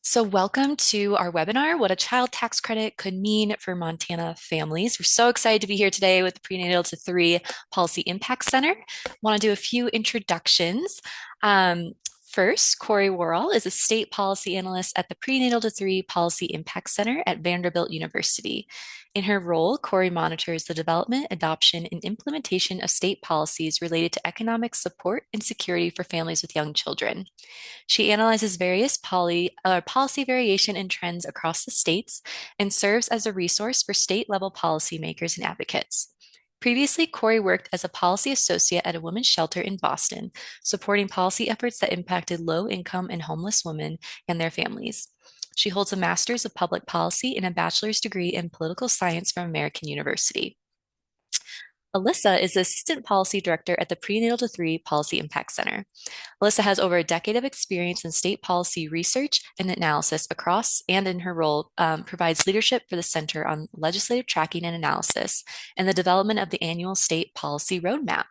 So, welcome to our webinar, What a Child Tax Credit Could Mean for Montana Families. We're so excited to be here today with the Prenatal to Three Policy Impact Center. I want to do a few introductions. Um, First, Corey Worrell is a state policy analyst at the Prenatal to Three Policy Impact Center at Vanderbilt University. In her role, Corey monitors the development, adoption, and implementation of state policies related to economic support and security for families with young children. She analyzes various policy variation and trends across the states and serves as a resource for state level policymakers and advocates. Previously, Corey worked as a policy associate at a women's shelter in Boston, supporting policy efforts that impacted low income and homeless women and their families. She holds a master's of public policy and a bachelor's degree in political science from American University. Alyssa is the Assistant Policy Director at the Prenatal to Three Policy Impact Center. Alyssa has over a decade of experience in state policy research and analysis across, and in her role, provides leadership for the Center on Legislative Tracking and Analysis and the development of the annual state policy roadmap.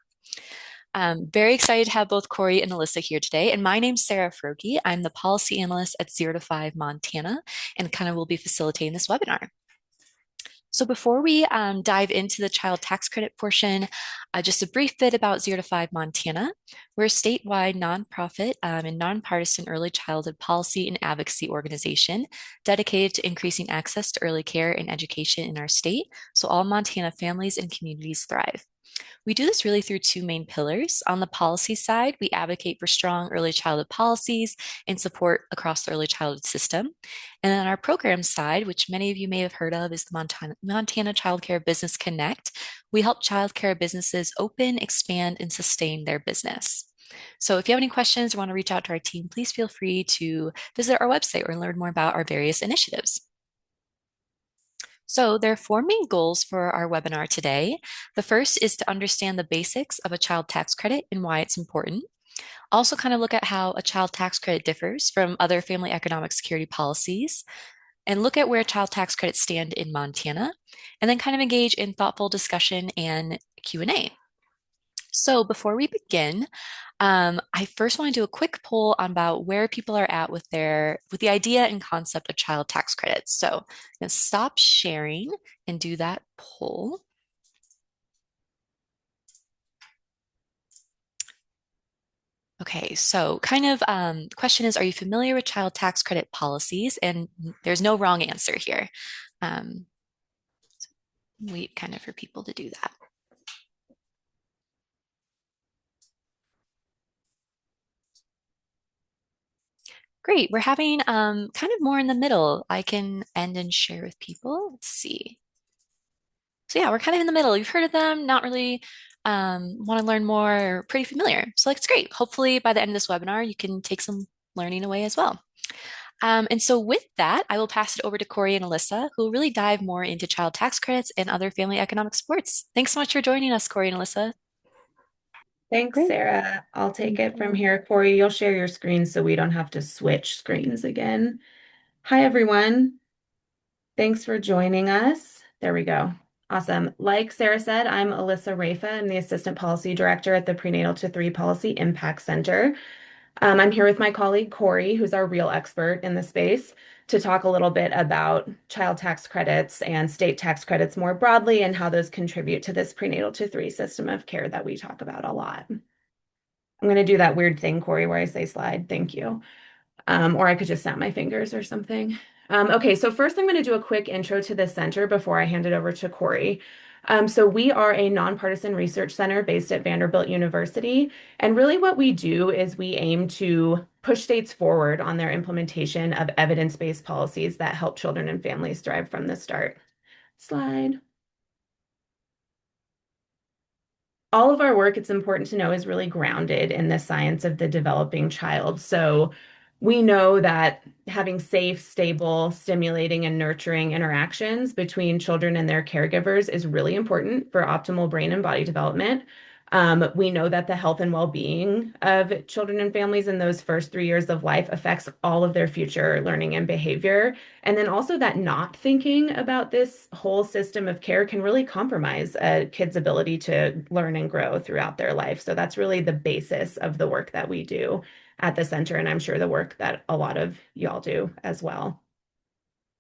Very excited to have both Corey and Alyssa here today. And my name's Sarah Froge. I'm the policy analyst at 0 to 5 Montana and kind of will be facilitating this webinar. So before we dive into the child tax credit portion, just a brief bit about 0 to 5 Montana. We're a statewide nonprofit and nonpartisan early childhood policy and advocacy organization dedicated to increasing access to early care and education in our state so all Montana families and communities thrive. We do this really through two main pillars. On the policy side, we advocate for strong early childhood policies and support across the early childhood system. And on our program side, which many of you may have heard of, is the Montana Child Care Business Connect. We help childcare businesses open, expand, and sustain their business. So if you have any questions or want to reach out to our team, please feel free to visit our website or learn more about our various initiatives. So there are four main goals for our webinar today. The first is to understand the basics of a child tax credit and why it's important. Also kind of look at how a child tax credit differs from other family economic security policies and look at where child tax credits stand in Montana, and then kind of engage in thoughtful discussion and Q&A. So before we begin, I first want to do a quick poll on about where people are at with the idea and concept of child tax credits. So I'm going to stop sharing and do that poll. Okay, so kind of question is, are you familiar with child tax credit policies? And there's no wrong answer here. Wait kind of for people to do that. Great, we're having kind of more in the middle. I can end and share with people. Let's see. So yeah, we're kind of in the middle. You've heard of them, not really want to learn more, or pretty familiar. So like it's great. Hopefully by the end of this webinar, you can take some learning away as well. And so with that, I will pass it over to Corey and Alyssa, who will really dive more into child tax credits and other family economic supports. Thanks so much for joining us, Corey and Alyssa. Thanks, Great. Sarah. I'll take it from here. Corey, you'll share your screen so we don't have to switch screens again. Hi, everyone. Thanks for joining us. There we go. Awesome. Like Sarah said, I'm Alyssa Rafa. I'm the Assistant Policy Director at the Prenatal to Three Policy Impact Center. I'm here with my colleague Corey, who's our real expert in the space, to talk a little bit about child tax credits and state tax credits more broadly and how those contribute to this prenatal to three system of care that we talk about a lot. I'm going to do that weird thing, Corey, where I say slide. Thank you. Or I could just snap my fingers or something. Okay, so first I'm going to do a quick intro to the center before I hand it over to Corey. So we are a nonpartisan research center based at Vanderbilt University. And really what we do is we aim to push states forward on their implementation of evidence-based policies that help children and families thrive from the start. Slide. All of our work, it's important to know, is really grounded in the science of the developing child. So we know that having safe, stable, stimulating, and nurturing interactions between children and their caregivers is really important for optimal brain and body development. We know that the health and well-being of children and families in those first 3 years of life affects all of their future learning and behavior. And then also that not thinking about this whole system of care can really compromise a kid's ability to learn and grow throughout their life. So that's really the basis of the work that we do. at the center, and I'm sure the work that a lot of y'all do as well.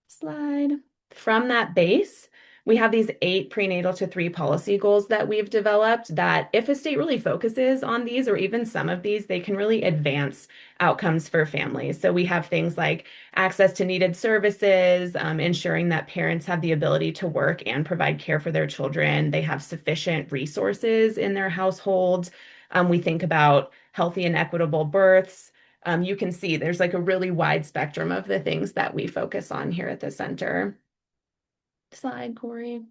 Slide. From that base, we have these 8 prenatal to 3 policy goals that we've developed that if a state really focuses on these or even some of these, they can really advance outcomes for families. So we have things like access to needed services, ensuring that parents have the ability to work and provide care for their children. They have sufficient resources in their households. We think about healthy and equitable births. You can see there's like a really wide spectrum of the things that we focus on here at the center. Slide, Corey.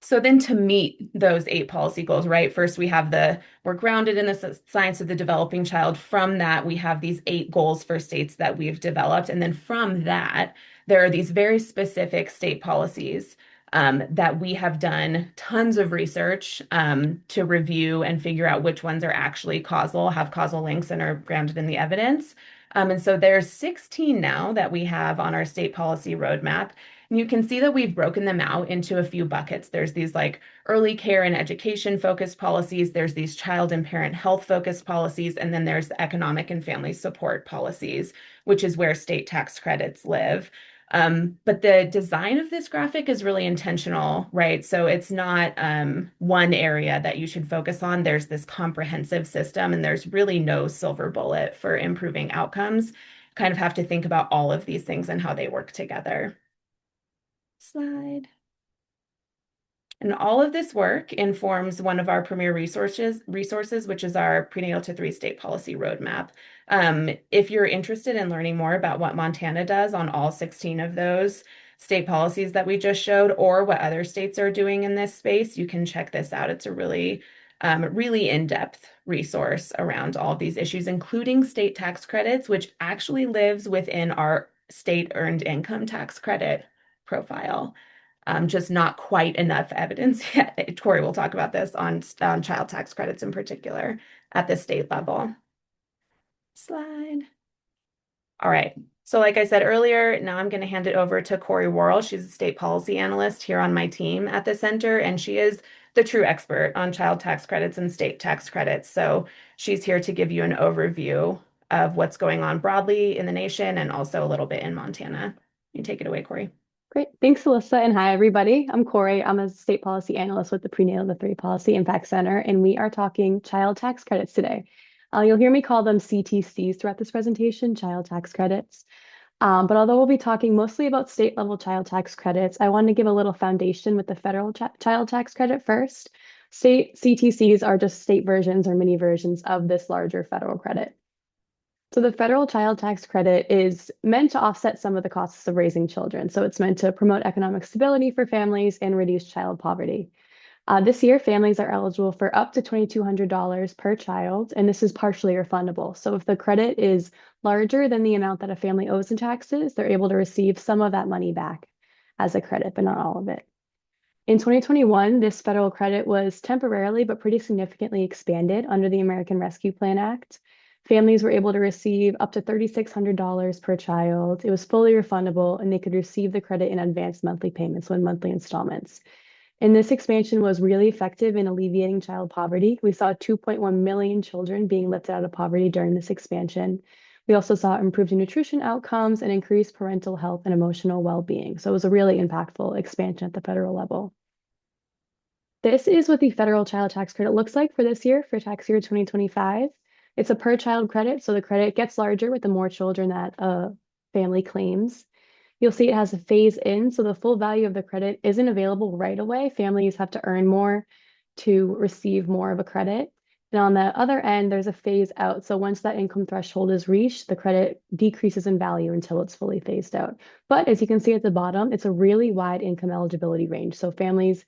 So then to meet those 8 policy goals, right? First, we're grounded in the science of the developing child. From that, we have these 8 goals for states that we've developed. And then from that, there are these very specific state policies that we have done tons of research to review and figure out which ones are actually causal, have causal links, and are grounded in the evidence. And so there's 16 now that we have on our state policy roadmap. And you can see that we've broken them out into a few buckets. There's these like early care and education focused policies, there's these child and parent health focused policies, and then there's economic and family support policies, which is where state tax credits live. But the design of this graphic is really intentional, right? So it's not one area that you should focus on. There's this comprehensive system, and there's really no silver bullet for improving outcomes. Kind of have to think about all of these things and how they work together. Slide. And all of this work informs one of our premier resources, which is our prenatal to 3 state policy roadmap. If you're interested in learning more about what Montana does on all 16 of those state policies that we just showed, or what other states are doing in this space, you can check this out. It's a really in-depth resource around all of these issues, including state tax credits, which actually lives within our state earned income tax credit profile. Just not quite enough evidence yet. Tori will talk about this on child tax credits in particular at the state level. Slide. All right. So like I said earlier, now I'm going to hand it over to Corey Worrell. She's a state policy analyst here on my team at the center, and she is the true expert on child tax credits and state tax credits. So she's here to give you an overview of what's going on broadly in the nation and also a little bit in Montana. You take it away, Corey. Great. Thanks, Alyssa, and hi, everybody. I'm Corey. I'm a state policy analyst with the Prenatal to 3 Policy Impact Center, and we are talking child tax credits today. You'll hear me call them CTCs throughout this presentation, child tax credits. But although we'll be talking mostly about state-level child tax credits, I want to give a little foundation with the federal child tax credit first. State CTCs are just state versions or mini versions of this larger federal credit. So the federal child tax credit is meant to offset some of the costs of raising children. So it's meant to promote economic stability for families and reduce child poverty. This year, families are eligible for up to $2,200 per child, and this is partially refundable. So if the credit is larger than the amount that a family owes in taxes, they're able to receive some of that money back as a credit, but not all of it. In 2021, this federal credit was temporarily but pretty significantly expanded under the American Rescue Plan Act. Families were able to receive up to $3,600 per child. It was fully refundable, and they could receive the credit in advanced monthly payments, so in monthly installments. And this expansion was really effective in alleviating child poverty. We saw 2.1 million children being lifted out of poverty during this expansion. We also saw improved nutrition outcomes and increased parental health and emotional well-being. So it was a really impactful expansion at the federal level. This is what the federal child tax credit looks like for this year, for tax year 2025. It's a per child credit, so the credit gets larger with the more children that a family claims. You'll see it has a phase in, so the full value of the credit isn't available right away. Families have to earn more to receive more of a credit. And on the other end, there's a phase out. So once that income threshold is reached, the credit decreases in value until it's fully phased out. But as you can see at the bottom, it's a really wide income eligibility range. So families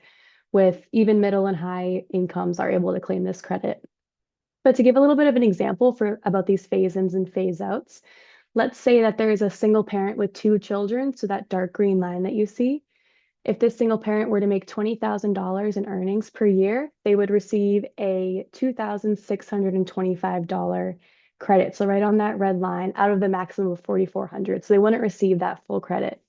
with even middle and high incomes are able to claim this credit. But to give a little bit of an example about these phase-ins and phase-outs, let's say that there is a single parent with 2 children, so that dark green line that you see. If this single parent were to make $20,000 in earnings per year, they would receive a $2,625 credit. So right on that red line out of the maximum of $4,400. So they wouldn't receive that full credit.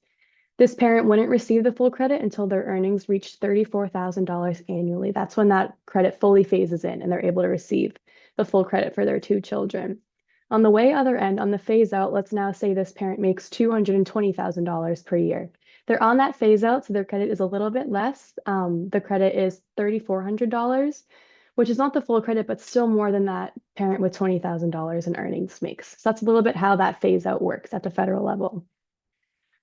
This parent wouldn't receive the full credit until their earnings reached $34,000 annually. That's when that credit fully phases in and they're able to receive the full credit for their two children. On the way other end, on the phase out, let's now say this parent makes $220,000 per year. They're on that phase out, so their credit is a little bit less. The credit is $3,400, which is not the full credit, but still more than that parent with $20,000 in earnings makes. So that's a little bit how that phase out works at the federal level.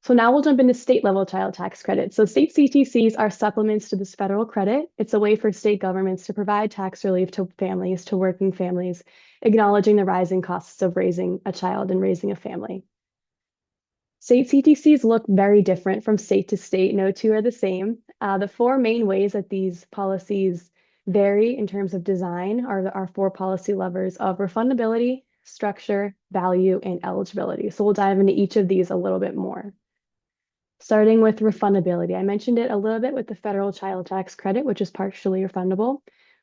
So now we'll jump into state level child tax credit. So state CTCs are supplements to this federal credit. It's a way for state governments to provide tax relief to families, to working families, acknowledging the rising costs of raising a child and raising a family. State CTCs look very different from state to state. No two are the same. The four main ways that these policies vary in terms of design are our four policy levers of refundability, structure, value, and eligibility. So we'll dive into each of these a little bit more. Starting with refundability. I mentioned it a little bit with the federal child tax credit, which is partially refundable,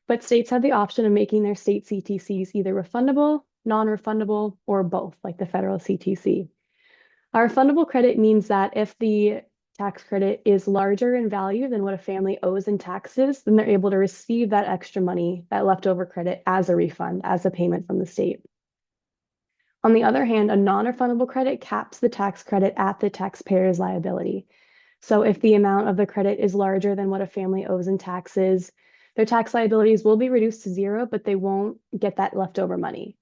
but states have the option of making their state CTCs either refundable, non-refundable, or both, like the federal CTC. Our refundable credit means that if the tax credit is larger in value than what a family owes in taxes, then they're able to receive that extra money, that leftover credit, as a refund, as a payment from the state. On the other hand, a non-refundable credit caps the tax credit at the taxpayer's liability. So if the amount of the credit is larger than what a family owes in taxes, their tax liabilities will be reduced to zero, but they won't get that leftover money.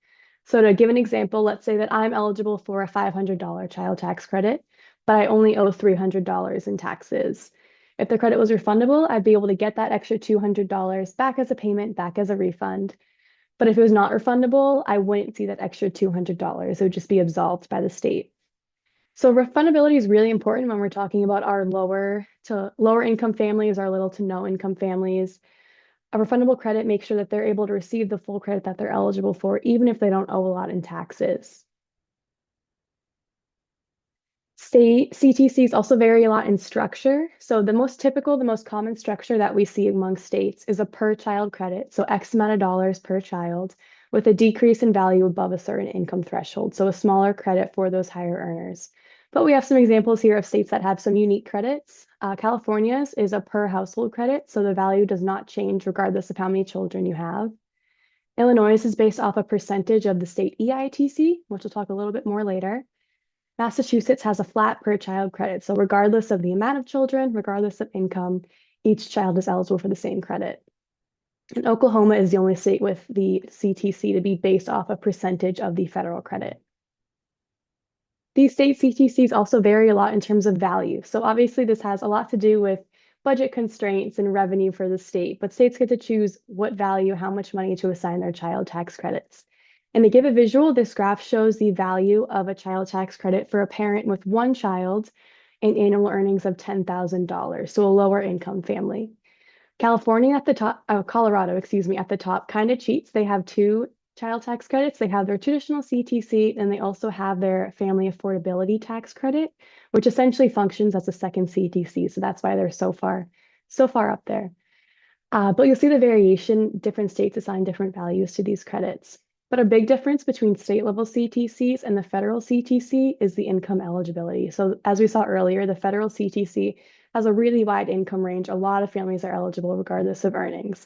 So to give an example, let's say that I'm eligible for a $500 child tax credit, but I only owe $300 in taxes. If the credit was refundable, I'd be able to get that extra $200 back as a payment, back as a refund. But if it was not refundable, I wouldn't see that extra $200. It would just be absolved by the state. So refundability is really important when we're talking about our lower income families, our little to no income families. A refundable credit makes sure that they're able to receive the full credit that they're eligible for, even if they don't owe a lot in taxes. State CTCs also vary a lot in structure. So the most common structure that we see among states is a per child credit. So X amount of dollars per child with a decrease in value above a certain income threshold. So a smaller credit for those higher earners. But we have some examples here of states that have some unique credits. California's is a per household credit. So the value does not change regardless of how many children you have. Illinois is based off a percentage of the state EITC, which we'll talk a little bit more later. Massachusetts has a flat per child credit. So regardless of the amount of children, regardless of income, each child is eligible for the same credit. And Oklahoma is the only state with the CTC to be based off a percentage of the federal credit. These state CTCs also vary a lot in terms of value. So obviously this has a lot to do with budget constraints and revenue for the state, but states get to choose what value, how much money to assign their child tax credits. And to give a visual, this graph shows the value of a child tax credit for a parent with one child and annual earnings of $10,000, so a lower income family. Colorado, at the top, kind of cheats. They have two child tax credits. They have their traditional CTC, and they also have their family affordability tax credit, which essentially functions as a second CTC. So that's why they're so far up there. But you'll see the variation. Different states assign different values to these credits. But a big difference between state level CTCs and the federal CTC is the income eligibility. So as we saw earlier, the federal CTC has a really wide income range. A lot of families are eligible regardless of earnings.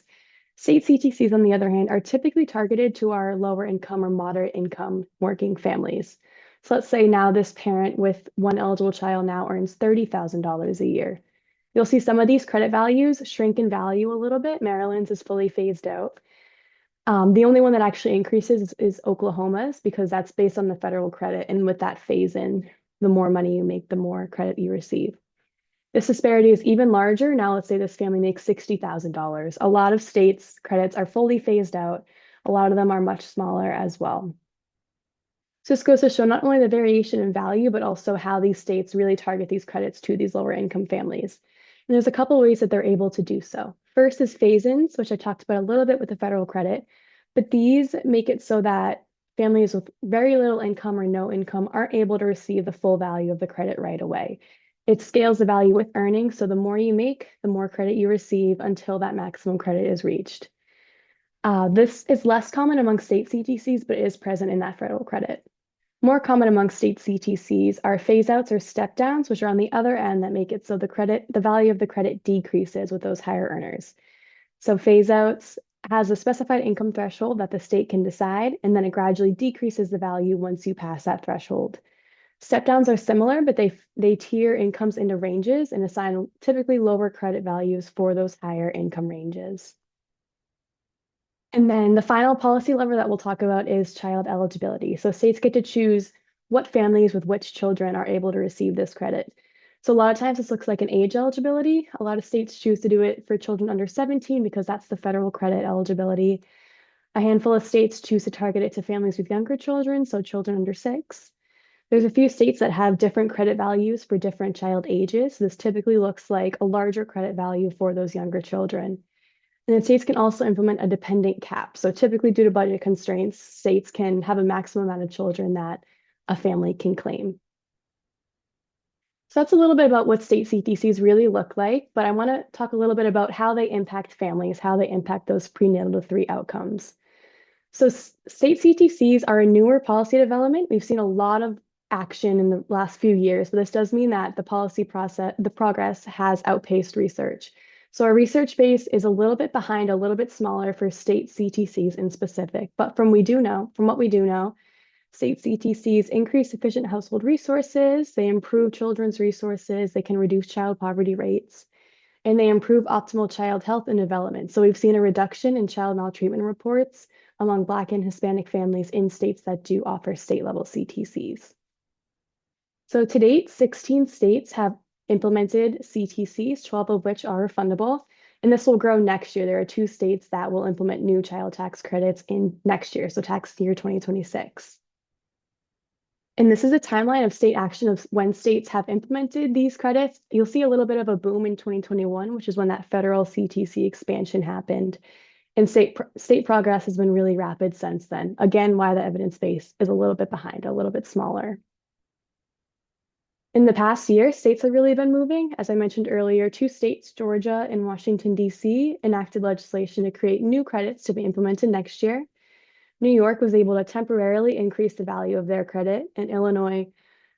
State CTCs, on the other hand, are typically targeted to our lower income or moderate income working families. So let's say now this parent with one eligible child now earns $30,000 a year. You'll see some of these credit values shrink in value a little bit. Maryland's is fully phased out. The only one that actually increases is Oklahoma's because that's based on the federal credit. And with that phase in, the more money you make, the more credit you receive. This disparity is even larger. Now, let's say this family makes $60,000. A lot of states' credits are fully phased out. A lot of them are much smaller as well. So this goes to show not only the variation in value, but also how these states really target these credits to these lower income families. And there's a couple ways that they're able to do so. First is phase-ins, which I talked about a little bit with the federal credit, but these make it so that families with very little income or no income aren't able to receive the full value of the credit right away. It scales the value with earnings, so the more you make, the more credit you receive until that maximum credit is reached. This is less common among state CTCs, but it is present in that federal credit. More common among state CTCs are phase-outs or step-downs, which are on the other end that make it so the value of the credit decreases with those higher earners. So phase-outs has a specified income threshold that the state can decide, and then it gradually decreases the value once you pass that threshold. Step downs are similar, but they tier incomes into ranges and assign typically lower credit values for those higher income ranges. And then the final policy lever that we'll talk about is child eligibility. So states get to choose what families with which children are able to receive this credit. So a lot of times this looks like an age eligibility. A lot of states choose to do it for children under 17 because that's the federal credit eligibility. A handful of states choose to target it to families with younger children, so children under 6. There's a few states that have different credit values for different child ages. This typically looks like a larger credit value for those younger children. And then states can also implement a dependent cap. So typically due to budget constraints, states can have a maximum amount of children that a family can claim. So that's a little bit about what state CTCs really look like, but I want to talk a little bit about how they impact families, how they impact those prenatal to 3 outcomes. So state CTCs are a newer policy development. We've seen a lot of action in the last few years, but this does mean that the policy process, the progress has outpaced research. So our research base is a little bit behind, a little bit smaller for state CTCs in specific. But from what we do know, state CTCs increase efficient household resources, they improve children's resources, they can reduce child poverty rates, and they improve optimal child health and development. So we've seen a reduction in child maltreatment reports among Black and Hispanic families in states that do offer state-level CTCs. So to date, 16 states have implemented CTCs, 12 of which are refundable, and this will grow next year. There are 2 states that will implement new child tax credits in next year, so tax year 2026. And this is a timeline of state action of when states have implemented these credits. You'll see a little bit of a boom in 2021, which is when that federal CTC expansion happened. And state progress has been really rapid since then. Again, why the evidence base is a little bit behind, a little bit smaller. In the past year, states have really been moving. As I mentioned earlier, 2 states, Georgia and Washington, D.C., enacted legislation to create new credits to be implemented next year. New York was able to temporarily increase the value of their credit, and Illinois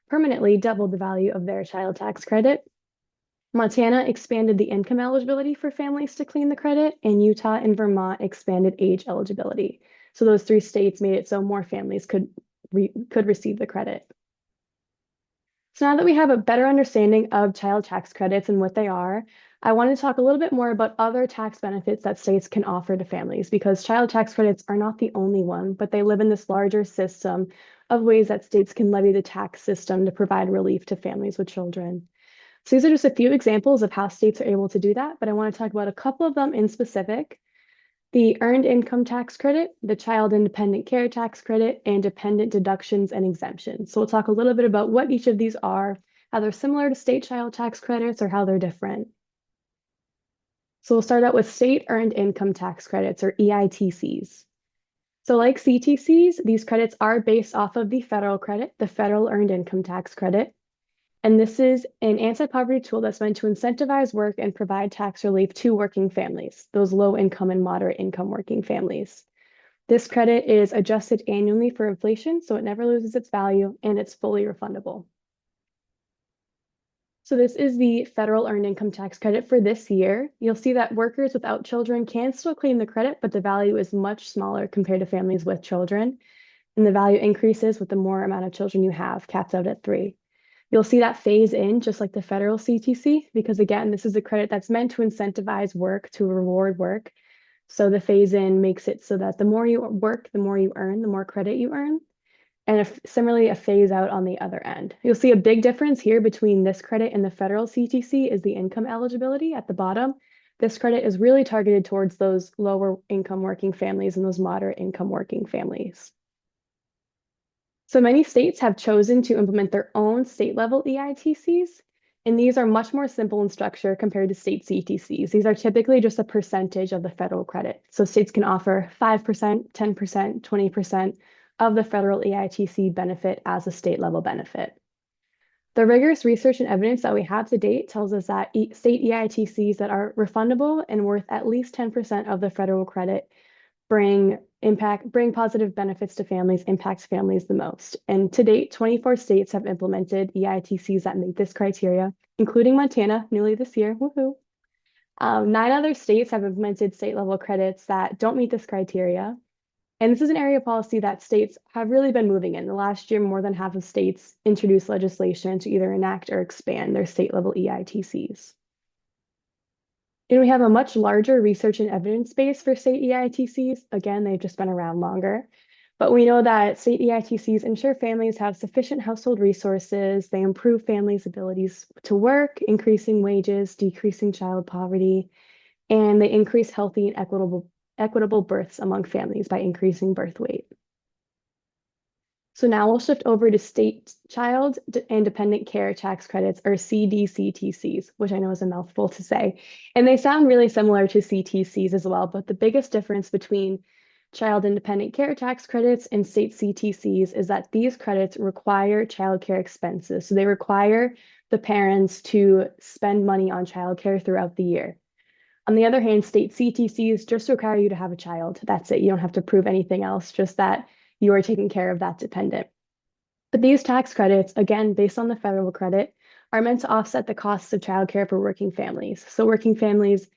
permanently doubled the value of their child tax credit. Montana expanded the income eligibility for families to claim the credit, and Utah and Vermont expanded age eligibility. So those 3 states made it so more families could receive the credit. So now that we have a better understanding of child tax credits and what they are, I want to talk a little bit more about other tax benefits that states can offer to families, because child tax credits are not the only one, but they live in this larger system of ways that states can levy the tax system to provide relief to families with children. So these are just a few examples of how states are able to do that, but I want to talk about a couple of them in specific. The Earned Income Tax Credit, the Child Independent Care Tax Credit, and dependent deductions and exemptions. So we'll talk a little bit about what each of these are, how they're similar to state child tax credits, or how they're different. So we'll start out with State Earned Income Tax Credits, or EITCs. So like CTCs, these credits are based off of the federal credit, the Federal Earned Income Tax Credit. And this is an anti-poverty tool that's meant to incentivize work and provide tax relief to working families, those low income and moderate income working families. This credit is adjusted annually for inflation, so it never loses its value, and it's fully refundable. So this is the federal earned income tax credit for this year. You'll see that workers without children can still claim the credit, but the value is much smaller compared to families with children. And the value increases with the more amount of children you have, capped out at 3. You'll see that phase in just like the federal CTC, because again, this is a credit that's meant to incentivize work, to reward work. So the phase in makes it so that the more you work, the more you earn, the more credit you earn. And similarly, a phase out on the other end. You'll see a big difference here between this credit and the federal CTC is the income eligibility at the bottom. This credit is really targeted towards those lower income working families and those moderate income working families. So many states have chosen to implement their own state-level EITCs, and these are much more simple in structure compared to state CTCs. These are typically just a percentage of the federal credit. So states can offer 5%, 10%, 20% of the federal EITC benefit as a state-level benefit. The rigorous research and evidence that we have to date tells us that state EITCs that are refundable and worth at least 10% of the federal credit bring positive benefits to families, impacts families the most. And to date, 24 states have implemented EITCs that meet this criteria, including Montana, newly this year, woohoo. Nine other states have implemented state level credits that don't meet this criteria. And this is an area of policy that states have really been moving in. The last year, more than half of states introduced legislation to either enact or expand their state level EITCs. And we have a much larger research and evidence base for state EITCs. Again, they've just been around longer. But we know that state EITCs ensure families have sufficient household resources. They improve families' abilities to work, increasing wages, decreasing child poverty, and they increase healthy and equitable births among families by increasing birth weight. So now we'll shift over to state child and dependent care tax credits, or CDCTCs, which I know is a mouthful to say. And they sound really similar to CTCs as well, but the biggest difference between child and dependent care tax credits and state CTCs is that these credits require childcare expenses. So they require the parents to spend money on childcare throughout the year. On the other hand, state CTCs just require you to have a child. That's it. You don't have to prove anything else, just that you are taking care of that dependent. But these tax credits, again, based on the federal credit, are meant to offset the costs of childcare for working families. So working families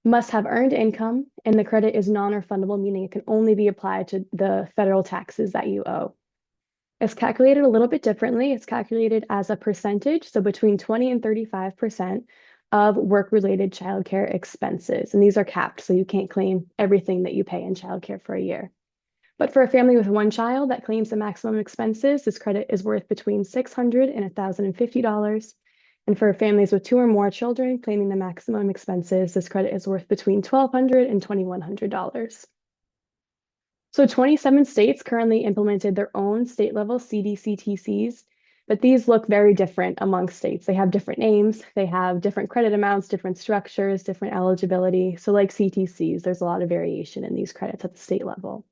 must have earned income, and the credit is non-refundable, meaning it can only be applied to the federal taxes that you owe. It's calculated a little bit differently. It's calculated as a percentage, so between 20 and 35% of work-related childcare expenses. And these are capped, so you can't claim everything that you pay in childcare for a year. But for a family with one child that claims the maximum expenses, this credit is worth between $600 and $1,050. And for families with two or more children claiming the maximum expenses, this credit is worth between $1,200 and $2,100. So 27 states currently implemented their own state-level CDCTCs, but these look very different among states. They have different names, they have different credit amounts, different structures, different eligibility. So like CTCs, there's a lot of variation in these credits at the state level.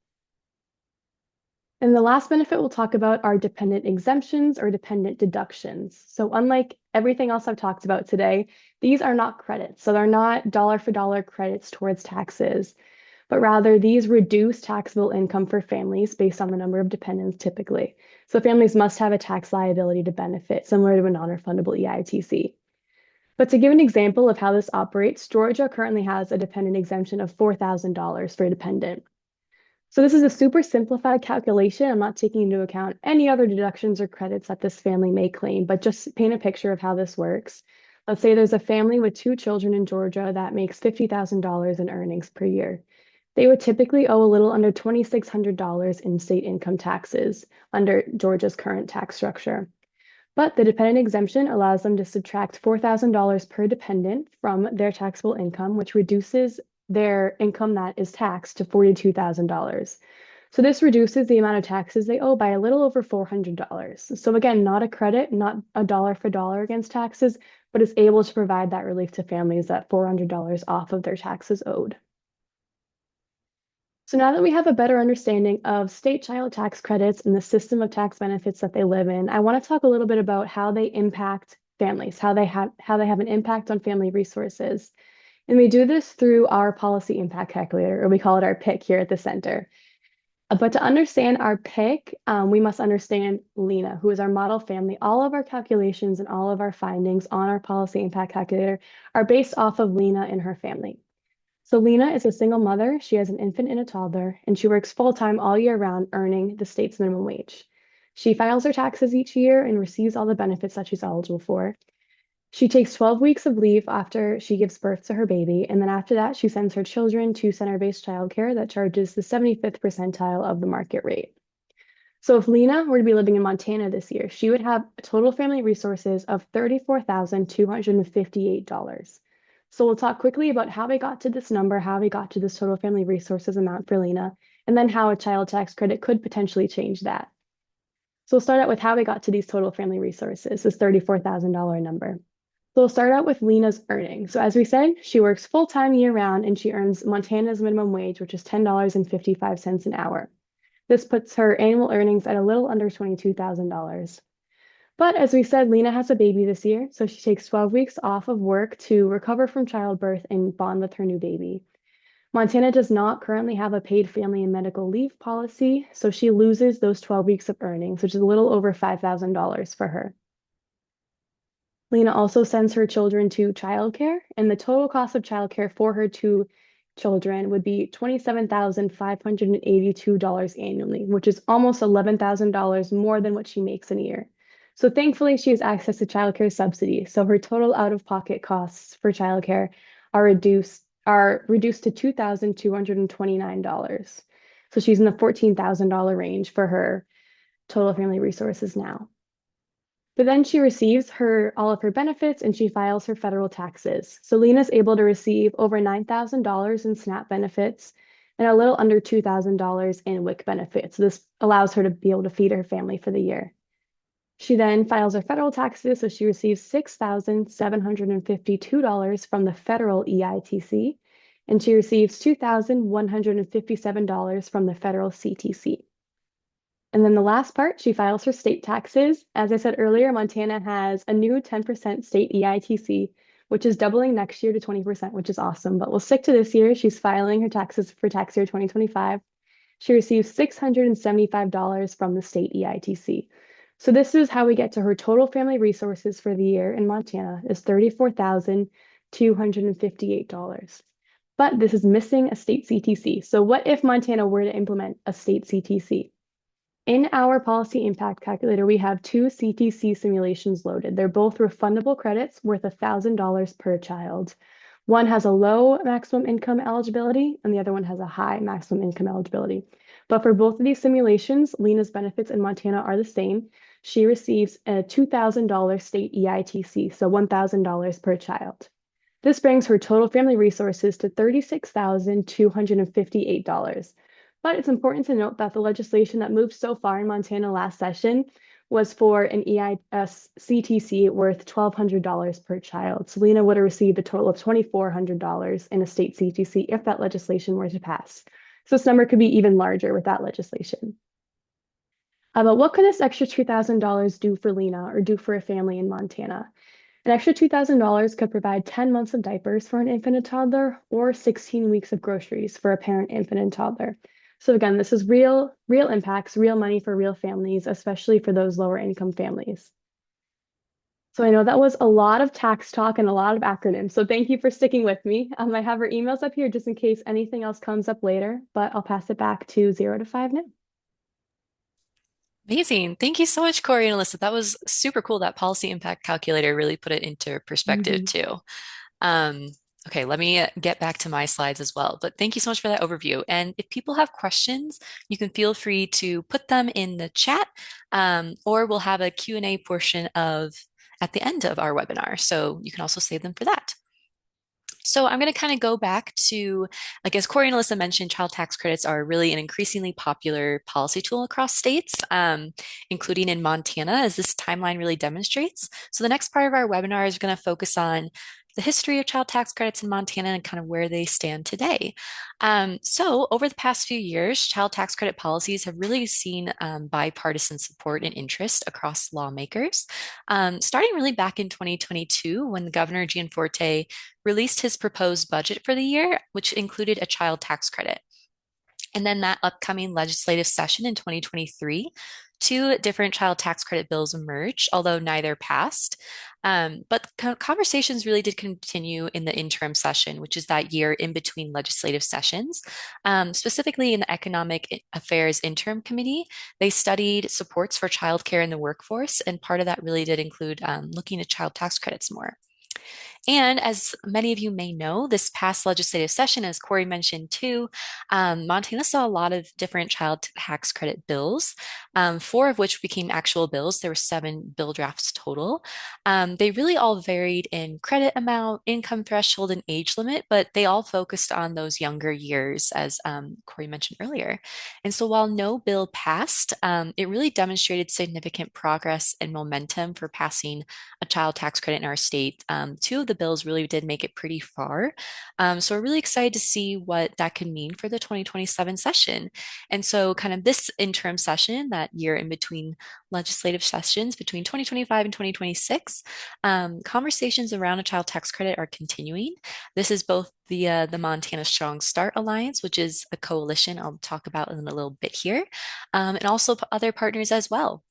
And the last benefit we'll talk about are dependent exemptions or dependent deductions. So unlike everything else I've talked about today, these are not credits. So they're not dollar for dollar credits towards taxes, but rather these reduce taxable income for families based on the number of dependents typically. So families must have a tax liability to benefit, similar to a non-refundable EITC. But to give an example of how this operates, Georgia currently has a dependent exemption of $4,000 for a dependent. So this is a super simplified calculation. I'm not taking into account any other deductions or credits that this family may claim, but just paint a picture of how this works. Let's say there's a family with two children in Georgia that makes $50,000 in earnings per year. They would typically owe a little under $2,600 in state income taxes under Georgia's current tax structure. But the dependent exemption allows them to subtract $4,000 per dependent from their taxable income, which reduces their income that is taxed to $42,000. So this reduces the amount of taxes they owe by a little over $400. So again, not a credit, not a dollar for dollar against taxes, but is able to provide that relief to families at $400 off of their taxes owed. So now that we have a better understanding of state child tax credits and the system of tax benefits that they live in, I want to talk a little bit about how they impact families, how they have an impact on family resources. And we do this through our policy impact calculator, or we call it our PIC here at the center. But to understand our PIC, we must understand Lena, who is our model family. All of our calculations and all of our findings on our policy impact calculator are based off of Lena and her family. So Lena is a single mother. She has an infant and a toddler, and she works full-time all year round, earning the state's minimum wage. She files her taxes each year and receives all the benefits that she's eligible for. She takes 12 weeks of leave after she gives birth to her baby, and then after that, she sends her children to center-based childcare that charges the 75th percentile of the market rate. So if Lena were to be living in Montana this year, she would have total family resources of $34,258. So we'll talk quickly about how we got to this number, how we got to this total family resources amount for Lena, and then how a child tax credit could potentially change that. So we'll start out with how we got to these total family resources, this $34,000 number. So we'll start out with Lena's earnings. So as we said, she works full-time year-round and she earns Montana's minimum wage, which is $10.55 an hour. This puts her annual earnings at a little under $22,000. But as we said, Lena has a baby this year, so she takes 12 weeks off of work to recover from childbirth and bond with her new baby. Montana does not currently have a paid family and medical leave policy, so she loses those 12 weeks of earnings, which is a little over $5,000 for her. Lena also sends her children to childcare, and the total cost of childcare for her two children would be $27,582 annually, which is almost $11,000 more than what she makes in a year. So thankfully, she has access to childcare subsidy. So her total out-of-pocket costs for childcare are reduced to $2,229. So she's in the $14,000 range for her total family resources now. But then she receives all of her benefits and she files her federal taxes. So Lena's able to receive over $9,000 in SNAP benefits and a little under $2,000 in WIC benefits. So this allows her to be able to feed her family for the year. She then files her federal taxes, so she receives $6,752 from the federal EITC, and she receives $2,157 from the federal CTC. And then the last part, she files her state taxes. As I said earlier, Montana has a new 10% state EITC, which is doubling next year to 20%, which is awesome. But we'll stick to this year. She's filing her taxes for tax year 2025. She receives $675 from the state EITC. So this is how we get to her total family resources for the year in Montana is $34,258. But this is missing a state CTC. So what if Montana were to implement a state CTC? In our policy impact calculator, we have two CTC simulations loaded. They're both refundable credits worth $1,000 per child. One has a low maximum income eligibility, and the other one has a high maximum income eligibility. But for both of these simulations, Lena's benefits in Montana are the same. She receives a $2,000 state EITC, so $1,000 per child. This brings her total family resources to $36,258. But it's important to note that the legislation that moved so far in Montana last session was for an EIS CTC worth $1,200 per child. So Lena would have received a total of $2,400 in a state CTC if that legislation were to pass. So this number could be even larger with that legislation. But what could this extra $2,000 do for Lena or do for a family in Montana? An extra $2,000 could provide 10 months of diapers for an infant and toddler or 16 weeks of groceries for a parent, infant, and toddler. So again, this is real impacts, real money for real families, especially for those lower income families. So I know that was a lot of tax talk and a lot of acronyms. So thank you for sticking with me. I have her emails up here just in case anything else comes up later, but I'll pass it back to 0 to 5 now. Amazing. Thank you so much, Corey and Alyssa. That was super cool. That policy impact calculator really put it into perspective too. Um, okay, let me get back to my slides as well. But thank you so much for that overview. And if people have questions, you can feel free to put them in the chat, or we'll have a Q&A portion at the end of our webinar. So you can also save them for that. So I'm going to kind of go back to, like as Corey and Alyssa mentioned, child tax credits are really an increasingly popular policy tool across states, including in Montana, as this timeline really demonstrates. So the next part of our webinar is going to focus on the history of child tax credits in Montana and kind of where they stand today. So over the past few years, child tax credit policies have really seen bipartisan support and interest across lawmakers, starting really back in 2022 when the Governor Gianforte released his proposed budget for the year, which included a child tax credit. And then that upcoming legislative session in 2023, two different child tax credit bills emerged, although neither passed. But conversations really did continue in the interim session, which is that year in between legislative sessions. Specifically in the Economic Affairs Interim Committee, they studied supports for childcare in the workforce, and part of that really did include looking at child tax credits more. And as many of you may know, this past legislative session, as Corey mentioned too, Montana saw a lot of different child tax credit bills, 4 of which became actual bills. There were 7 bill drafts total. They really all varied in credit amount, income threshold, and age limit, but they all focused on those younger years, as Corey mentioned earlier. And so while no bill passed, it really demonstrated significant progress and momentum for passing a child tax credit in our state. 2 of the bills really did make it pretty far. So we're really excited to see what that could mean for the 2027 session. And so kind of this interim session, that year in between legislative sessions between 2025 and 2026, conversations around a child tax credit are continuing. This is both via the Montana Strong Start Alliance, which is a coalition I'll talk about in a little bit here, and also other partners as well.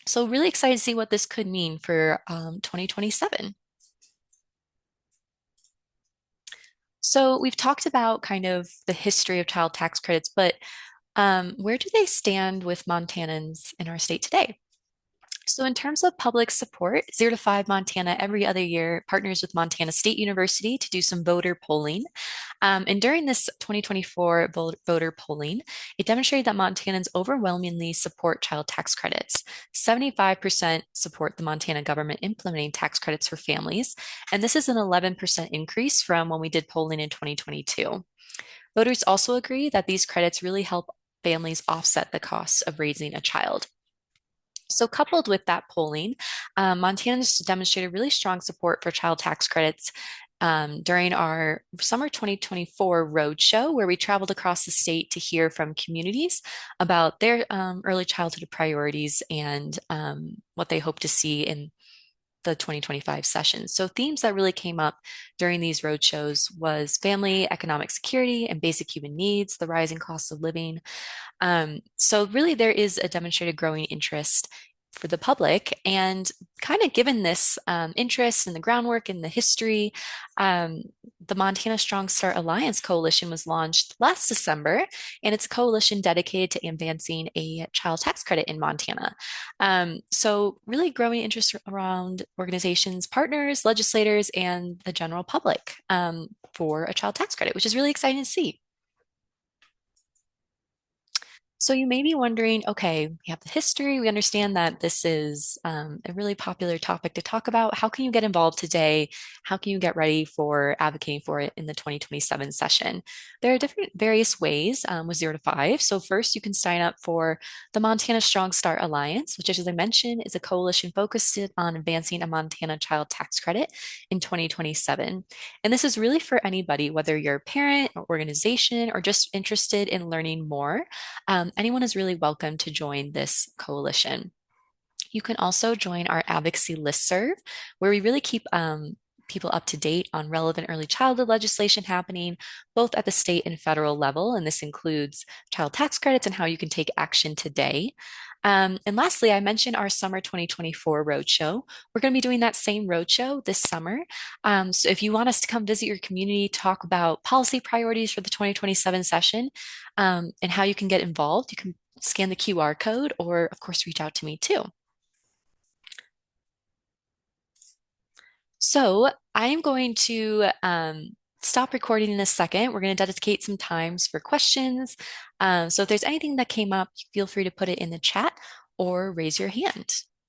So really excited to see what this could mean for 2027. So we've talked about kind of the history of child tax credits, but where do they stand with Montanans in our state today? So, in terms of public support, 0 to 5 Montana every other year partners with Montana State University to do some voter polling. And during this 2024 voter polling, it demonstrated that Montanans overwhelmingly support child tax credits. 75% support the Montana government implementing tax credits for families. And this is an 11% increase from when we did polling in 2022. Voters also agree that these credits really help families offset the costs of raising a child. So, coupled with that polling, Montanans demonstrated really strong support for child tax credits during our summer 2024 roadshow, where we traveled across the state to hear from communities about their early childhood priorities and what they hope to see in the 2025 session. So, themes that really came up during these roadshows was family, economic security, and basic human needs, the rising cost of living, so really there is a demonstrated growing interest for the public and kind of given this interest in the groundwork and the history, um, the Montana Strong Start Alliance Coalition was launched last December, and it's a coalition dedicated to advancing a child tax credit in Montana. So really growing interest around organizations, partners, legislators, and the general public for a child tax credit, which is really exciting to see. So you may be wondering, okay, we have the history. We understand that this is a really popular topic to talk about. How can you get involved today? How can you get ready for advocating for it in the 2027 session? There are different various ways with 0 to 5. So first, you can sign up for the Montana Strong Start Alliance, which, as I mentioned, is a coalition focused on advancing a Montana child tax credit in 2027. And this is really for anybody, whether you're a parent or organization or just interested in learning more. Anyone is really welcome to join this coalition. You can also join our advocacy listserv, where we really keep people up to date on relevant early childhood legislation happening both at the state and federal level. And this includes child tax credits and how you can take action today. And lastly, I mentioned our summer 2024 roadshow. We're going to be doing that same roadshow this summer. So if you want us to come visit your community, talk about policy priorities for the 2027 session, and how you can get involved, you can scan the QR code or, of course, reach out to me too. So I am going to stop recording in a second. We're going to dedicate some times for questions. So if there's anything that came up, feel free to put it in the chat or raise your hand.